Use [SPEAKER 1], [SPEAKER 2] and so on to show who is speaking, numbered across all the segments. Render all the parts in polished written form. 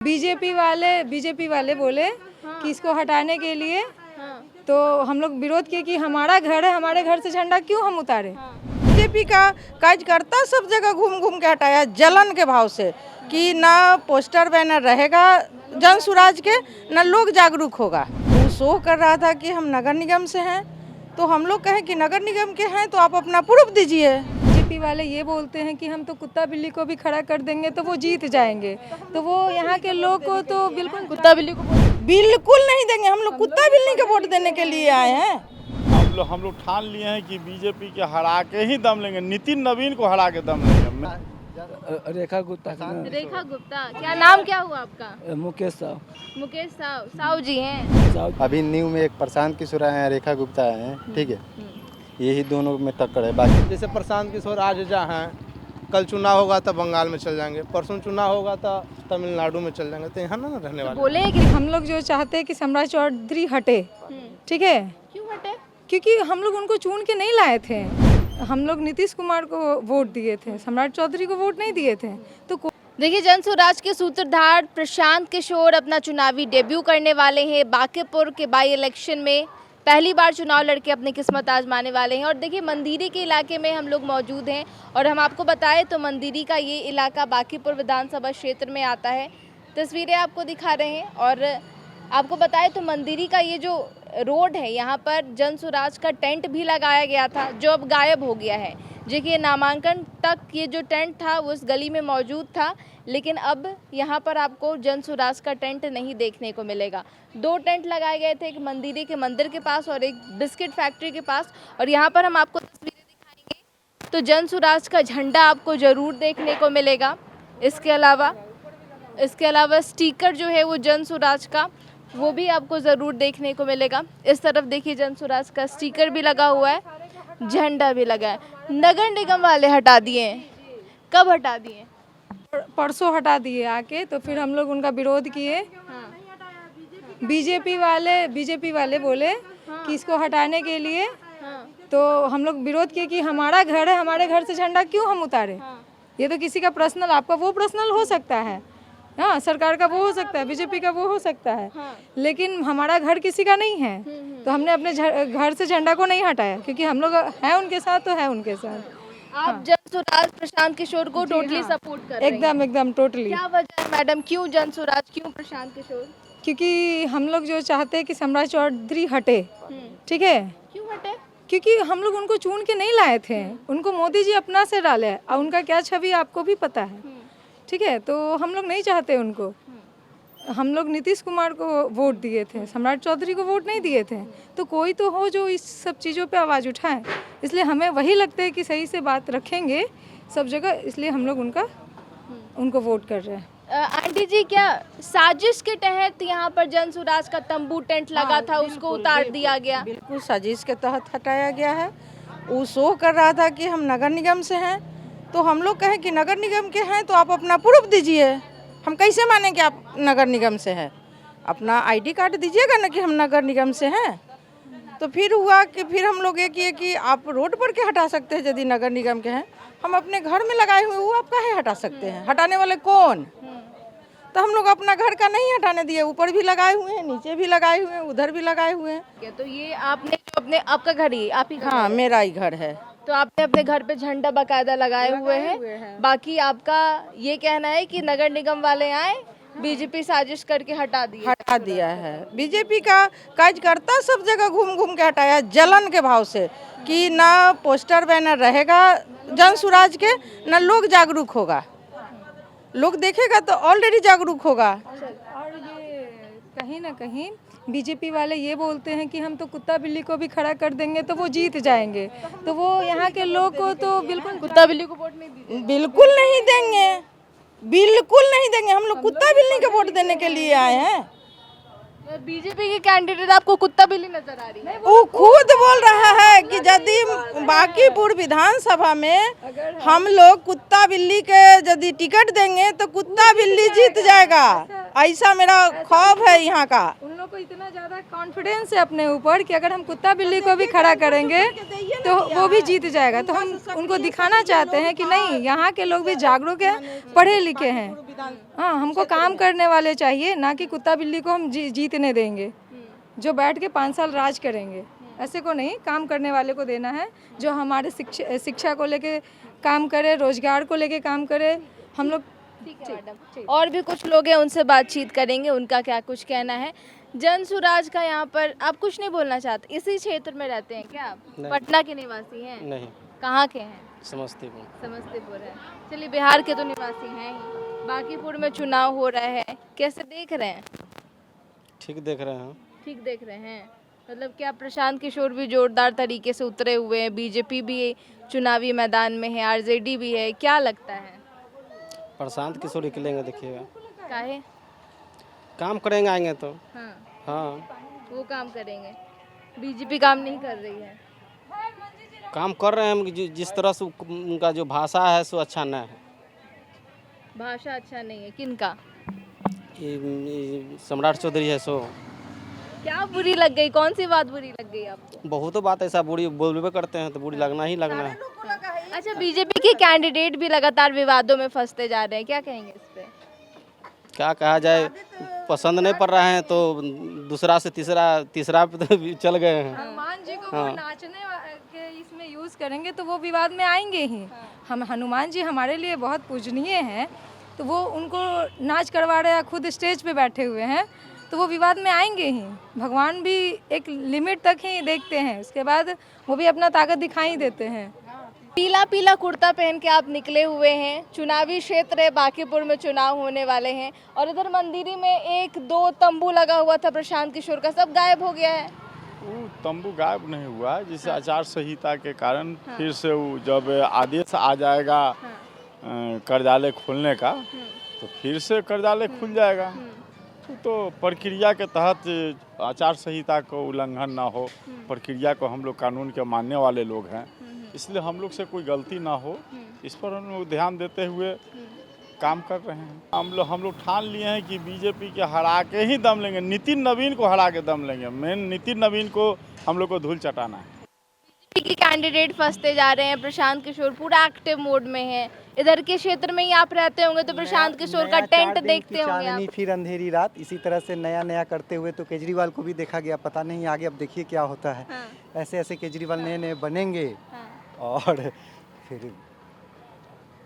[SPEAKER 1] BJP वाले बोले कि इसको हटाने के लिए तो हम लोग विरोध किए कि हमारा घर है, हमारे घर से झंडा क्यों हम उतारे।
[SPEAKER 2] बीजेपी का कार्यकर्ता सब जगह घूम घूम के हटाया जलन के भाव से कि ना पोस्टर बैनर रहेगा जन सुराज के, ना लोग जागरूक होगा। वो शो कर रहा था कि हम नगर निगम से हैं, तो हम लोग कहें कि नगर निगम के हैं तो आप अपना प्रूफ दीजिए।
[SPEAKER 1] बीजेपी वाले ये बोलते हैं कि हम तो कुत्ता बिल्ली को भी खड़ा कर देंगे तो वो जीत जाएंगे, तो वो यहाँ के लोग को तो बिल्कुल कुत्ता बिल्ली को
[SPEAKER 2] बिल्कुल नहीं देंगे। हम लोग कुत्ता बिल्ली के वोट देने के लिए आए हैं।
[SPEAKER 3] हम लोग ठान लिए हैं कि बीजेपी के हरा के ही दम लेंगे, नितिन नवीन को हरा के दम लेंगे।
[SPEAKER 4] रेखा गुप्ता।
[SPEAKER 5] रेखा गुप्ता, क्या नाम क्या हुआ आपका?
[SPEAKER 4] मुकेश साहब।
[SPEAKER 5] मुकेश साहू जी हैं।
[SPEAKER 6] अभी न्यू में एक प्रशांत किशोर हैं, रेखा गुप्ता हैं, ठीक है, यही दोनों में टक्कर है। बाकी
[SPEAKER 7] जैसे प्रशांत किशोर आज जहाँ हैं, कल चुनाव होगा तो बंगाल में चल जाएंगे, परसों चुनाव होगा तो तमिलनाडु में चल जाएंगे, तो यहाँ ना रहने वाले।
[SPEAKER 1] बोले कि हम लोग जो चाहते हैं कि सम्राट चौधरी हटे, ठीक है।
[SPEAKER 5] क्यों हटे?
[SPEAKER 1] क्योंकि हम लोग उनको चुन के नहीं लाए थे, हम लोग नीतीश कुमार को वोट दिए थे, सम्राट चौधरी को वोट नहीं दिए थे। तो
[SPEAKER 5] देखिए, जन स्वराज के सूत्रधार प्रशांत किशोर अपना चुनावी डेब्यू करने वाले हैं। बांकीपुर के बाई इलेक्शन में पहली बार चुनाव लड़के अपनी किस्मत आजमाने वाले हैं। और देखिए, मंदिरी के इलाके में हम लोग मौजूद हैं और हम आपको बताएं तो मंदिरी का ये इलाका बांकीपुर विधानसभा क्षेत्र में आता है। तस्वीरें आपको दिखा रहे हैं और आपको बताएं तो मंदिरी का ये जो रोड है, यहाँ पर जन स्वराज का टेंट भी लगाया गया था, जो अब गायब हो गया है। देखिए, नामांकन तक ये जो टेंट था वो उस गली में मौजूद था, लेकिन अब यहाँ पर आपको जन स्वराज का टेंट नहीं देखने को मिलेगा। दो टेंट लगाए गए थे, एक मंदिरी के मंदिर के पास और एक बिस्किट फैक्ट्री के पास। और यहाँ पर हम आपको तस्वीरें दिखाएंगे तो जन स्वराज का झंडा आपको ज़रूर देखने को मिलेगा। इसके अलावा स्टिकर जो है वो जन स्वराज का, वो भी आपको ज़रूर देखने को मिलेगा। इस तरफ देखिए, जन स्वराज का स्टिकर भी लगा हुआ है, झंडा भी लगा है। नगर निगम वाले हटा दिए हैं। कब हटा दिए?
[SPEAKER 1] परसों हटा दिए आके, तो फिर हम लोग उनका विरोध किए। बीजेपी वाले बोले कि इसको हटाने के लिए तो हम लोग विरोध किए कि हमारा घर है, हमारे घर से झंडा क्यों हम उतारे। ये तो किसी का पर्सनल, आपका वो पर्सनल हो सकता है, हाँ, सरकार का वो हो सकता है, बीजेपी का वो हो सकता है, लेकिन हमारा घर किसी का नहीं है। तो हमने अपने घर से झंडा को नहीं हटाया, क्योंकि हम लोग हैं उनके साथ, तो है उनके साथ।
[SPEAKER 5] आप जन स्वराज प्रशांत किशोर को टोटली सपोर्ट कर रहे हैं?
[SPEAKER 1] एकदम टोटली।
[SPEAKER 5] क्या वजह है मैडम, क्यों जन स्वराज, क्यों प्रशांत किशोर?
[SPEAKER 1] क्योंकि हम लोग जो चाहते हैं कि सम्राट चौधरी हटे, ठीक है।
[SPEAKER 5] क्यों हटे?
[SPEAKER 1] क्योंकि हम लोग उनको चुन के नहीं लाए थे, उनको मोदी जी अपना से डाले और उनका क्या छवि आपको भी पता है, ठीक है। तो हम लोग नहीं चाहते उनको, हम लोग नीतीश कुमार को वोट दिए थे, सम्राट चौधरी को वोट नहीं दिए थे। तो कोई तो हो जो इस सब चीज़ों पे आवाज़ उठाए, इसलिए हमें वही लगता है कि सही से बात रखेंगे सब जगह, इसलिए हम लोग उनको वोट कर रहे हैं।
[SPEAKER 5] आंटी जी, क्या साजिश के तहत यहाँ पर जन स्वराज का तंबू टेंट लगा था, उसको उतार दिया गया?
[SPEAKER 2] बिल्कुल साजिश के तहत हटाया गया है। वो शो कर रहा था कि हम नगर निगम से हैं, तो हम लोग कहें कि नगर निगम के हैं तो आप अपना प्रूफ दीजिए। हम कैसे माने कि आप नगर निगम से हैं? अपना आईडी कार्ड दीजिएगा ना कि हम नगर निगम से हैं। तो फिर हुआ कि फिर हम लोग ये किए कि आप रोड पर के हटा सकते हैं यदि नगर निगम के हैं, हम अपने घर में लगाए हुए वो आप काहे हटा सकते हैं? हटाने वाले कौन? तो हम लोग अपना घर का नहीं हटाने दिए, ऊपर भी लगाए हुए हैं, नीचे भी लगाए हुए हैं, उधर भी लगाए हुए हैं।
[SPEAKER 5] तो ये आपने जो आपका घर ही आप ही?
[SPEAKER 2] हाँ, मेरा ही घर है।
[SPEAKER 5] तो आपने अपने घर पे झंडा बाकायदा लगाए हुए हैं। बाकी आपका ये कहना है कि नगर निगम वाले आए, बीजेपी साजिश करके हटा
[SPEAKER 2] दिया है। बीजेपी का कार्यकर्ता सब जगह घूम घूम के हटाया जलन के भाव से कि ना पोस्टर बैनर रहेगा जन सुराज के, ना लोग जागरूक होगा। लोग देखेगा तो ऑलरेडी जागरूक होगा।
[SPEAKER 1] और ये कहीं ना कहीं बीजेपी वाले ये बोलते हैं कि हम तो कुत्ता बिल्ली को भी खड़ा कर देंगे तो वो जीत जाएंगे, तो वो यहाँ के लोग को तो बिल्कुल
[SPEAKER 5] कुत्ता बिल्ली को वोट नहीं दी?
[SPEAKER 2] बिल्कुल नहीं देंगे, बिल्कुल नहीं देंगे। हम लोग कुत्ता बिल्ली के वोट देने के लिए आए हैं।
[SPEAKER 5] बीजेपी के कैंडिडेट आपको कुत्ता बिल्ली नजर आ रही है?
[SPEAKER 2] वो खुद बोल रहा है कि यदि बांकीपुर विधानसभा में हम लोग कुत्ता बिल्ली के यदि टिकट देंगे तो कुत्ता बिल्ली जीत जाएगा, ऐसा मेरा ख्वाब है यहाँ का।
[SPEAKER 1] उन लोग को इतना ज़्यादा कॉन्फिडेंस है अपने ऊपर कि अगर हम कुत्ता बिल्ली को भी खड़ा करेंगे तो वो भी जीत जाएगा। तो हम उनको दिखाना चाहते हैं कि नहीं, यहाँ के लोग भी जागरूक हैं, पढ़े लिखे हैं। हाँ, हमको काम करने वाले चाहिए, ना कि कुत्ता बिल्ली को हम जीतने देंगे जो बैठ के 5 साल राज करेंगे। ऐसे को नहीं, काम करने वाले को देना है जो हमारे शिक्षा को लेके काम करे, रोजगार को लेके काम करे। हम लोग
[SPEAKER 5] ठीक है मैडम, और भी कुछ लोग हैं, उनसे बातचीत करेंगे, उनका क्या कुछ कहना है। जन सुराज का यहाँ पर आप कुछ नहीं बोलना चाहते? इसी क्षेत्र में रहते हैं क्या आप? पटना के निवासी हैं?
[SPEAKER 4] नहीं,
[SPEAKER 5] कहाँ के हैं?
[SPEAKER 4] समस्तीपुर।
[SPEAKER 5] समस्तीपुर है। चलिए, बिहार के तो निवासी हैं ही। बांकीपुर में चुनाव हो रहा है, कैसे देख रहे हैं?
[SPEAKER 4] ठीक देख रहे हैं।
[SPEAKER 5] ठीक देख रहे हैं, मतलब क्या प्रशांत किशोर भी जोरदार तरीके से उतरे हुए हैं, बीजेपी भी चुनावी मैदान में है, आरजेडी भी है, क्या लगता है?
[SPEAKER 4] प्रशांत किशोर निकलेंगे, देखिएगा।
[SPEAKER 5] काहे?
[SPEAKER 4] काम करेंगे, आएंगे तो।
[SPEAKER 5] हाँ,
[SPEAKER 4] हाँ,
[SPEAKER 5] वो काम करेंगे। बीजेपी काम नहीं कर रही है।
[SPEAKER 4] काम कर रहे हैं, जिस तरह से उनका जो भाषा है सो अच्छा नहीं है।
[SPEAKER 5] भाषा अच्छा नहीं है, किनका?
[SPEAKER 4] ये सम्राट चौधरी है सो।
[SPEAKER 5] क्या बुरी लग गई, कौन सी बात बुरी लग गई आपको?
[SPEAKER 4] बहुत बात ऐसा बुरी बोलबे करते हैं तो बुरी लगना ही लगना है।
[SPEAKER 5] अच्छा, बीजेपी के कैंडिडेट भी लगातार विवादों में फंसते जा रहे हैं, क्या कहेंगे इस पे?
[SPEAKER 4] क्या कहा जाए, पसंद नहीं पड़ रहा है तो दूसरा से तीसरा पे तो चल गए हैं।
[SPEAKER 1] हनुमान जी को वो नाचने के इसमें यूज करेंगे तो वो विवाद में आएंगे ही। हम हनुमान जी हमारे लिए बहुत पूजनीय हैं, तो वो उनको नाच करवा रहे हैं, खुद स्टेज पे बैठे हुए हैं, तो वो विवाद में आएंगे ही। भगवान भी एक लिमिट तक ही देखते हैं, उसके बाद वो भी अपना ताकत दिखाई देते हैं।
[SPEAKER 5] पीला पीला कुर्ता पहन के आप निकले हुए हैं, चुनावी क्षेत्र है, बांकीपुर में चुनाव होने वाले हैं, और इधर मंदिरी में 1-2 तंबू लगा हुआ था प्रशांत किशोर का, सब गायब हो गया है।
[SPEAKER 3] वो तंबू गायब नहीं हुआ है, जिससे आचार संहिता के कारण फिर से वो जब आदेश आ जाएगा कार्यालय खोलने का तो फिर से कार्यालय खुल जाएगा। तो प्रक्रिया के तहत आचार संहिता को उल्लंघन ना हो, प्रक्रिया को हम लोग कानून के मानने वाले लोग हैं, इसलिए हम लोग से कोई गलती ना हो, इस पर हम लोग ध्यान देते हुए काम कर रहे हैं। हम लोग ठान लिए हैं कि बीजेपी के हरा के ही दम लेंगे, नितिन नवीन को हरा के दम लेंगे। मेन नितिन नवीन को हम लोग को धूल चटाना है।
[SPEAKER 5] बीजेपी के कैंडिडेट फंसते जा रहे हैं, प्रशांत किशोर पूरा एक्टिव मोड में है। इधर के क्षेत्र में ही आप रहते होंगे तो प्रशांत किशोर का टेंट देखते होंगे आप।
[SPEAKER 8] फिर अंधेरी रात, इसी तरह से नया नया करते हुए तो केजरीवाल को भी देखा गया, पता नहीं आगे अब देखिए क्या होता है। ऐसे ऐसे केजरीवाल नए नए बनेंगे और फिर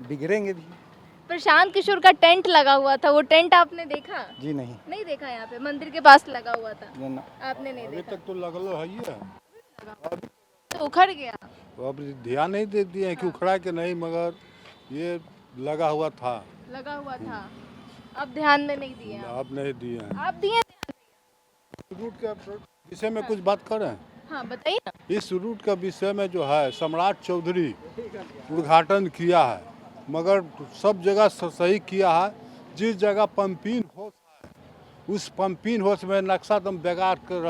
[SPEAKER 8] बिगड़ेंगे भी।
[SPEAKER 5] प्रशांत किशोर का टेंट लगा हुआ था, वो टेंट आपने देखा?
[SPEAKER 8] जी नहीं,
[SPEAKER 5] नहीं देखा, यहाँ पे मंदिर के पास लगा हुआ था, आपने नहीं देखा?
[SPEAKER 9] तक तो लगलो है ये,
[SPEAKER 5] तो उखड़ गया।
[SPEAKER 9] अब ध्यान नहीं दे दिए हैं कि उखड़ा के नहीं, मगर ये लगा हुआ था।
[SPEAKER 5] लगा हुआ था, अब ध्यान में नहीं दिए आप?
[SPEAKER 9] अब नहीं दिए हैं।
[SPEAKER 5] आप दिए?
[SPEAKER 9] रूट के विषय में कुछ बात करें?
[SPEAKER 5] हाँ, बताइए ना।
[SPEAKER 9] इस रूट के विषय में जो है सम्राट चौधरी उद्घाटन किया है, मगर सब जगह सही किया है। जिस जगह पंपिंग हाउस है उस पंपिंग हाउस में नक्शा दम बेकार कर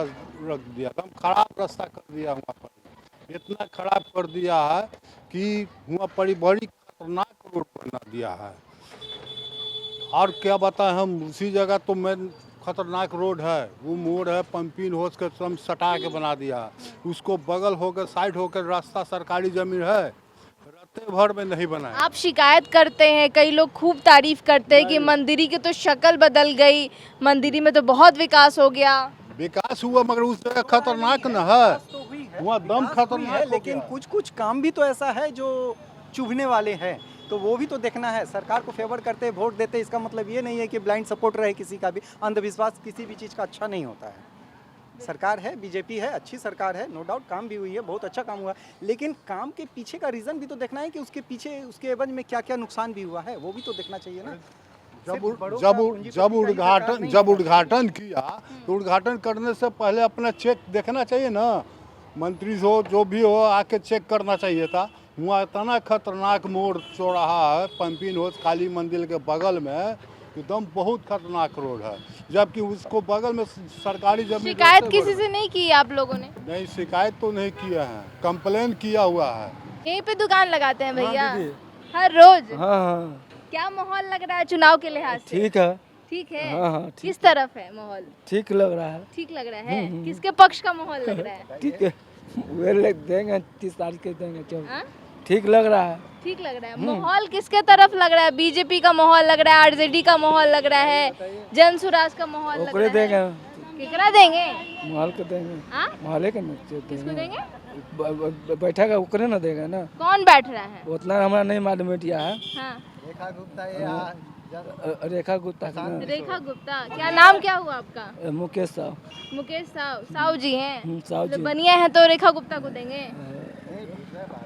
[SPEAKER 9] रख दिया, दम खराब रास्ता कर दिया, वहाँ पर इतना खराब कर दिया है कि वहाँ पर बड़ी खतरनाक रोड बना दिया है। और क्या बताएं हम, उसी जगह तो मेन खतरनाक रोड है, वो मोड़ है पंपिंग हाउस के सम सटा के बना दिया है। उसको बगल होकर साइड होकर रास्ता सरकारी जमीन है, रास्ते भर में नहीं बना है।
[SPEAKER 5] आप शिकायत करते हैं, कई लोग खूब तारीफ करते हैं कि मंदिरी की तो शक्ल बदल गई, मंदिरी में तो बहुत विकास हो गया।
[SPEAKER 9] विकास हुआ मगर उस जगह खतरनाक न है, वहाँ दम खतरनाक
[SPEAKER 8] है,
[SPEAKER 9] हो
[SPEAKER 8] लेकिन
[SPEAKER 9] गया।
[SPEAKER 8] कुछ कुछ काम भी तो ऐसा है जो चुभने वाले हैं, तो वो भी तो देखना है। सरकार को फेवर करते वोट देते, इसका मतलब ये नहीं है कि ब्लाइंड सपोर्ट रहे किसी का भी। अंधविश्वास किसी भी चीज़ का अच्छा नहीं होता है। सरकार है, बीजेपी है, अच्छी सरकार है, नो डाउट काम भी हुई है, बहुत अच्छा काम हुआ, लेकिन काम के पीछे का रीज़न भी तो देखना है कि उसके पीछे उसके एवज में क्या क्या नुकसान भी हुआ है, वो भी तो देखना चाहिए ना।
[SPEAKER 9] जब उद्घाटन किया तो उद्घाटन करने से पहले अपना चेक देखना चाहिए ना, मंत्री हो जो भी हो आके चेक करना चाहिए था। वहाँ इतना खतरनाक मोड़ चौराहा है पंपिंग हाउस काली मंदिर के बगल में, एकदम बहुत खतरनाक रोड है, जबकि उसको बगल में सरकारी जमीन।
[SPEAKER 5] शिकायत किसी से नहीं की आप लोगों ने?
[SPEAKER 9] नहीं, शिकायत तो नहीं किया है, कंप्लेन किया हुआ है।
[SPEAKER 5] यहीं पे दुकान लगाते हैं भैया हर रोज?
[SPEAKER 4] हाँ हाँ,
[SPEAKER 5] क्या माहौल लग रहा है चुनाव के लिहाज से?
[SPEAKER 4] ठीक है।
[SPEAKER 5] ठीक है।
[SPEAKER 4] हाँ हाँ, ठीक
[SPEAKER 5] किस तरफ है माहौल?
[SPEAKER 4] ठीक लग रहा है।
[SPEAKER 5] ठीक लग रहा है? किसके पक्ष का माहौल लग रहा है?
[SPEAKER 4] ठीक है, वे देंगे 30 तारीख के देंगे।
[SPEAKER 5] हाँ?
[SPEAKER 10] ठीक लग रहा है।
[SPEAKER 5] ठीक लग रहा है। माहौल किसके तरफ लग रहा है? बीजेपी का माहौल लग रहा है, आरजेडी का माहौल लग रहा है, जन स्वराज का माहौल लग
[SPEAKER 10] ओकरे
[SPEAKER 5] रहा है?
[SPEAKER 10] देंगे,
[SPEAKER 5] केकरा देंगे?
[SPEAKER 10] माहौल के देंगे,
[SPEAKER 5] हाँ?
[SPEAKER 10] माहौले के
[SPEAKER 5] किसको देंगे?
[SPEAKER 10] बैठेगा ओकरे ना देगा ना।
[SPEAKER 5] कौन बैठ रहा है?
[SPEAKER 10] उतना हमारा नहीं मालूम है।
[SPEAKER 5] हाँ।
[SPEAKER 6] रेखा गुप्ता ये
[SPEAKER 10] रेखा गुप्ता का ना,
[SPEAKER 5] रेखा गुप्ता। क्या नाम क्या हुआ आपका?
[SPEAKER 10] मुकेश साहु।
[SPEAKER 5] मुकेश साहु। साहु जी हैं?
[SPEAKER 10] साहु
[SPEAKER 5] जो
[SPEAKER 10] जी।
[SPEAKER 5] बनिया है तो रेखा गुप्ता को देंगे?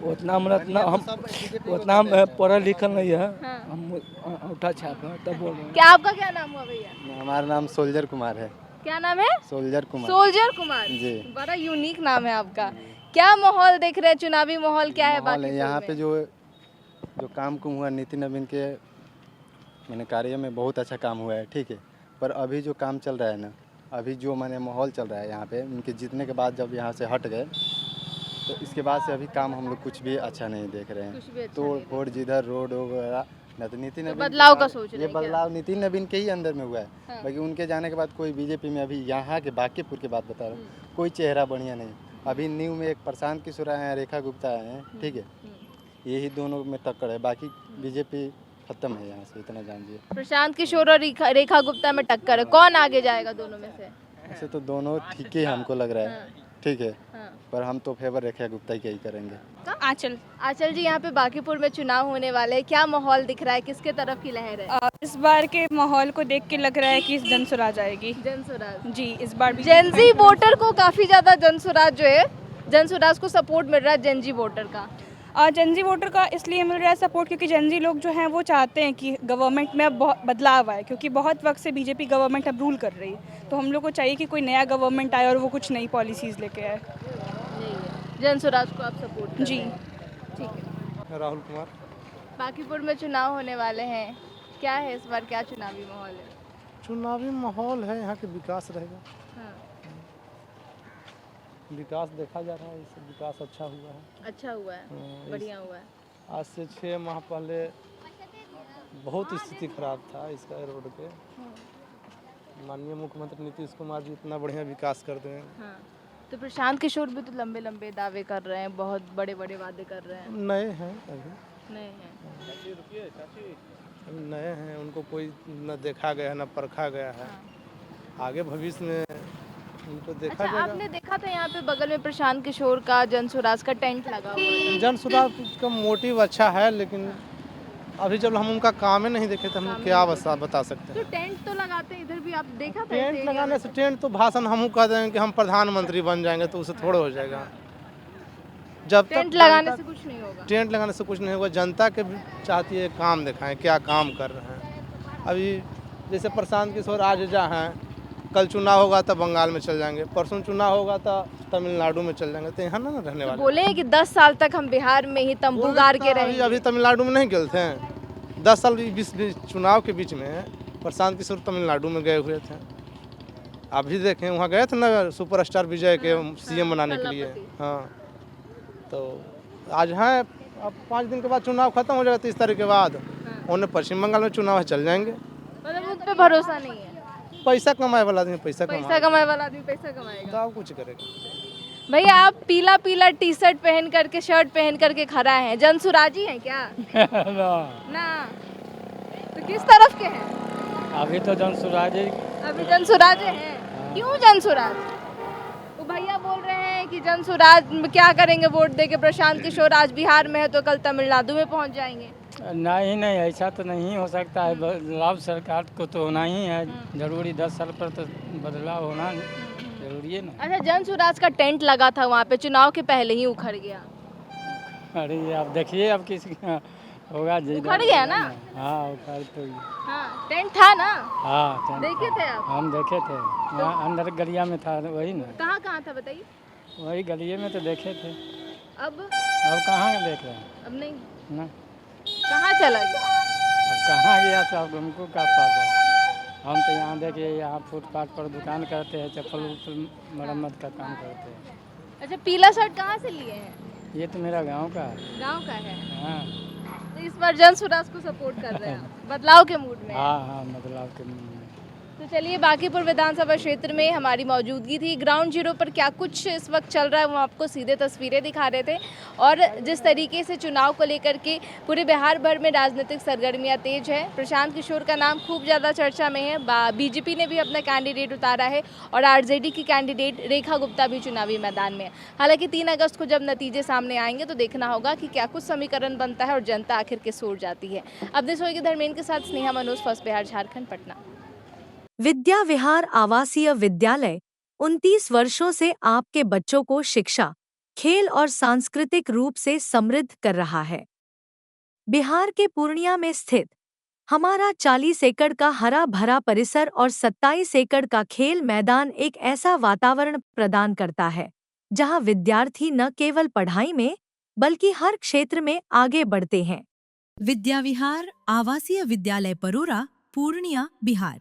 [SPEAKER 10] उतना हम पढ़ा लिखल नहीं है,
[SPEAKER 5] हाँ।
[SPEAKER 10] हम अंगूठा छाप है तब बोल रहे हैं।
[SPEAKER 5] क्या आपका क्या नाम हुआ भैया?
[SPEAKER 6] हमारा नाम सोल्जर कुमार है।
[SPEAKER 5] क्या नाम है?
[SPEAKER 6] सोल्जर कुमार।
[SPEAKER 5] सोल्जर कुमार
[SPEAKER 6] जी।
[SPEAKER 5] बड़ा यूनिक नाम है आपका। क्या माहौल देख रहे हैं? चुनावी माहौल क्या है?
[SPEAKER 6] माहौल है
[SPEAKER 5] बाकी
[SPEAKER 6] यहाँ पे जो काम कुम हुआ नितिन नवीन के मैंने कार्य में बहुत अच्छा काम हुआ है, ठीक है। पर अभी जो काम चल रहा है ना, अभी जो मैंने माहौल चल रहा है यहाँ पे, उनके जीतने के बाद जब यहाँ से हट गए तो इसके बाद से अभी काम हम लोग कुछ भी अच्छा नहीं देख रहे
[SPEAKER 5] कुछ भी
[SPEAKER 6] हैं।
[SPEAKER 5] अच्छा
[SPEAKER 6] तोड़
[SPEAKER 5] नहीं
[SPEAKER 6] फोड़ जिधर रोड वगैरह न तो नितिन
[SPEAKER 5] तो
[SPEAKER 6] नवीन
[SPEAKER 5] बदलाव का सोच रहे
[SPEAKER 6] ये
[SPEAKER 5] हैं क्या?
[SPEAKER 6] बदलाव नितिन नवीन के ही अंदर में हुआ है।
[SPEAKER 5] हाँ।
[SPEAKER 6] बाकी उनके जाने के बाद कोई बीजेपी में अभी यहाँ के बाकीपुर की बात बता रहा हूँ, कोई चेहरा बढ़िया नहीं। अभी न्यू में एक प्रशांत किशोर आए हैं, रेखा गुप्ता आए हैं, ठीक है। यही दोनों में टक्कर है, बाकी बीजेपी खत्म है यहाँ से, इतना जान लीजिए।
[SPEAKER 5] प्रशांत किशोर और रेखा गुप्ता में टक्कर है, कौन आगे जाएगा दोनों में से?
[SPEAKER 6] ऐसे तो दोनों ठीक ही हमको लग रहा है, ठीक है।
[SPEAKER 5] हाँ।
[SPEAKER 6] पर हम तो फेवर रेखा गुप्ता की ही करेंगे।
[SPEAKER 5] आंचल। आंचल जी, यहाँ पे बांकीपुर में चुनाव होने वाले हैं, क्या माहौल दिख रहा है? किसके तरफ की लहर है?
[SPEAKER 11] इस बार के माहौल को देख के लग रहा है कि जन स्वराज आएगी।
[SPEAKER 5] जन स्वराज
[SPEAKER 11] जी, इस बार भी
[SPEAKER 5] जनजी वोटर को काफी ज्यादा जन स्वराज जो है, जन स्वराज को सपोर्ट मिल रहा है जनजी वोटर का।
[SPEAKER 11] जनजी वोटर का इसलिए मिल रहा है सपोर्ट क्योंकि जनजी लोग जो हैं वो चाहते हैं कि गवर्नमेंट में अब बहुत बदलाव आए, क्योंकि बहुत वक्त से बीजेपी गवर्नमेंट अब रूल कर रही है। तो हम लोग को चाहिए कि कोई नया गवर्नमेंट आए और वो कुछ नई पॉलिसीज़ लेके आए।
[SPEAKER 5] जन स्वराज को आप सपोर्ट कर
[SPEAKER 11] जी।
[SPEAKER 5] रहे हैं। ठीक है।
[SPEAKER 7] राहुल कुमार।
[SPEAKER 5] बांकीपुर में चुनाव होने वाले हैं, क्या है इस बार, क्या चुनावी माहौल है?
[SPEAKER 7] चुनावी माहौल है, यहाँ के विकास रहेगा।
[SPEAKER 5] हाँ।
[SPEAKER 7] विकास देखा जा रहा है, इससे विकास अच्छा हुआ है।
[SPEAKER 5] अच्छा हुआ है, बढ़िया हुआ है।
[SPEAKER 7] आज से 6 माह पहले बहुत स्थिति खराब था इसका रोड के। माननीय मुख्यमंत्री नीतीश कुमार जी इतना बढ़िया विकास कर रहे हैं।
[SPEAKER 5] हाँ। तो प्रशांत किशोर भी तो लंबे लंबे दावे कर रहे हैं, बहुत बड़े बड़े वादे कर रहे हैं।
[SPEAKER 7] नए हैं अभी,
[SPEAKER 5] नए हैं।
[SPEAKER 7] अभी नए हैं, उनको कोई न देखा गया है न परखा गया है। आगे भविष्य में उनको देखा
[SPEAKER 5] अच्छा,
[SPEAKER 7] जाएगा।
[SPEAKER 5] आपने देखा था यहाँ पे बगल में प्रशांत किशोर का जन स्वराज का टेंट लगा हुआ है।
[SPEAKER 7] जन सुधार का मोटिव अच्छा है, लेकिन अभी जब हम उनका काम ही नहीं देखे तो हम क्या बता सकते हैं।
[SPEAKER 5] तो टेंट तो लगाते हैं, इधर भी आप देखा था? इस
[SPEAKER 7] टेंट
[SPEAKER 5] एरिया
[SPEAKER 7] लगाने
[SPEAKER 5] में?
[SPEAKER 7] से टेंट तो भाषण हम कह देंगे कि हम प्रधानमंत्री बन जाएंगे तो उसे थोड़ा हो जाएगा। जब तक
[SPEAKER 5] टेंट लगाने से कुछ नहीं होगा।
[SPEAKER 7] टेंट लगाने से कुछ नहीं होगा। जनता के भी चाहती है काम दिखाएं, क्या काम कर रहे हैं। अभी जैसे प्रशांत किशोर आज जहाँ हैं, कल चुनाव होगा तो बंगाल में चल जाएंगे, परसों चुनाव होगा तो तमिलनाडु में चल जाएंगे, तो यहाँ ना रहने वाले।
[SPEAKER 5] बोले हैं कि 10 साल तक हम बिहार में ही तंबू गाड़ के रहेंगे।
[SPEAKER 7] अभी तमिलनाडु में नहीं गए थे 10 साल चुनाव के बीच में प्रशांत किशोर तमिलनाडु में गए हुए थे। अभी देखें वहाँ गए थे ना सुपरस्टार विजय के सीएम बनाने के लिए। हाँ, तो आज हैं, अब 5 दिन के बाद चुनाव खत्म हो जाएगा, 30 तारीख के बाद उन्हें पश्चिम बंगाल में चुनाव है, चल जाएंगे।
[SPEAKER 5] मतलब उन पे भरोसा नहीं है।
[SPEAKER 7] पैसा कमाए वाला आदमी पैसा
[SPEAKER 5] कमाए वाला आदमी पैसा कमाएगा,
[SPEAKER 7] तो कुछ करेगा।
[SPEAKER 5] भैया आप पीला पीला टी शर्ट पहन करके, शर्ट पहन करके खड़ा है, जन सुराजी है क्या? ना। तो किस तरफ के हैं?
[SPEAKER 10] अभी तो जन स्वराज
[SPEAKER 5] अभी जन सुराज हैं। क्यों जन सुराज? वो भैया बोल रहे हैं कि जन सुराज क्या करेंगे वोट देके, प्रशांत किशोर आज बिहार में है तो कल तमिलनाडु में पहुंच जाएंगे।
[SPEAKER 10] नहीं, ऐसा तो नहीं हो सकता है। बदलाव सरकार को तो होना ही है, जरूरी 10 साल पर तो बदलाव होना जरूरी है ना।
[SPEAKER 5] अच्छा, जन सुराज का टेंट लगा था वहाँ पे, चुनाव के पहले ही उखड़ गया।
[SPEAKER 10] अरे अब देखिए अब किस होगा।
[SPEAKER 5] उखड़ गया ना?
[SPEAKER 10] हाँ, उखड़ तो।
[SPEAKER 5] हाँ, टेंट था ना?
[SPEAKER 10] हाँ, टेंट
[SPEAKER 5] देखे थे आप?
[SPEAKER 10] हम देखे थे, यहाँ अंदर गलिया में था वही ना।
[SPEAKER 5] कहाँ कहाँ था बताइए?
[SPEAKER 10] वही गलिए में तो देखे थे।
[SPEAKER 5] अब
[SPEAKER 10] कहाँ देख रहे हैं?
[SPEAKER 5] अब नहीं
[SPEAKER 10] ना,
[SPEAKER 5] कहाँ चला गया?
[SPEAKER 10] अब कहाँ गया सब हमको क्या पता। हम तो यहाँ देखिए, यहाँ फुटपाथ पर दुकान करते हैं, चप्पल मरम्मत का काम करते हैं।
[SPEAKER 5] अच्छा, पीला शर्ट कहाँ से लिए हैं?
[SPEAKER 10] ये तो मेरा गांव का
[SPEAKER 5] गांव का है।
[SPEAKER 10] हाँ।
[SPEAKER 5] तो इस बार जन सुराज को सपोर्ट कर रहे हैं, बदलाव के मूड में।
[SPEAKER 10] हाँ, बदलाव के मूड में।
[SPEAKER 5] तो चलिए, बांकीपुर विधानसभा क्षेत्र में हमारी मौजूदगी थी। ग्राउंड जीरो पर क्या कुछ इस वक्त चल रहा है वो आपको सीधे तस्वीरें दिखा रहे थे, और जिस तरीके से चुनाव को लेकर के पूरे बिहार भर में राजनीतिक सरगर्मियां तेज है। प्रशांत किशोर का नाम खूब ज़्यादा चर्चा में है। बीजेपी ने भी अपना कैंडिडेट उतारा है और आरजेडी की कैंडिडेट रेखा गुप्ता भी चुनावी मैदान में है। हालांकि 3 अगस्त को जब नतीजे सामने आएंगे तो देखना होगा कि क्या कुछ समीकरण बनता है और जनता आखिर किस ओर जाती है। अब देश होगी धर्मेंद्र के साथ स्नेहा मनोज, फर्स्ट बिहार झारखंड, पटना।
[SPEAKER 12] विद्या विहार आवासीय विद्यालय 29 वर्षों से आपके बच्चों को शिक्षा, खेल और सांस्कृतिक रूप से समृद्ध कर रहा है। बिहार के पूर्णिया में स्थित हमारा 40 एकड़ का हरा भरा परिसर और 27 एकड़ का खेल मैदान एक ऐसा वातावरण प्रदान करता है जहां विद्यार्थी न केवल पढ़ाई में बल्कि हर क्षेत्र में आगे बढ़ते हैं।
[SPEAKER 13] विद्या विहार आवासीय विद्यालय परोरा, पूर्णिया, बिहार।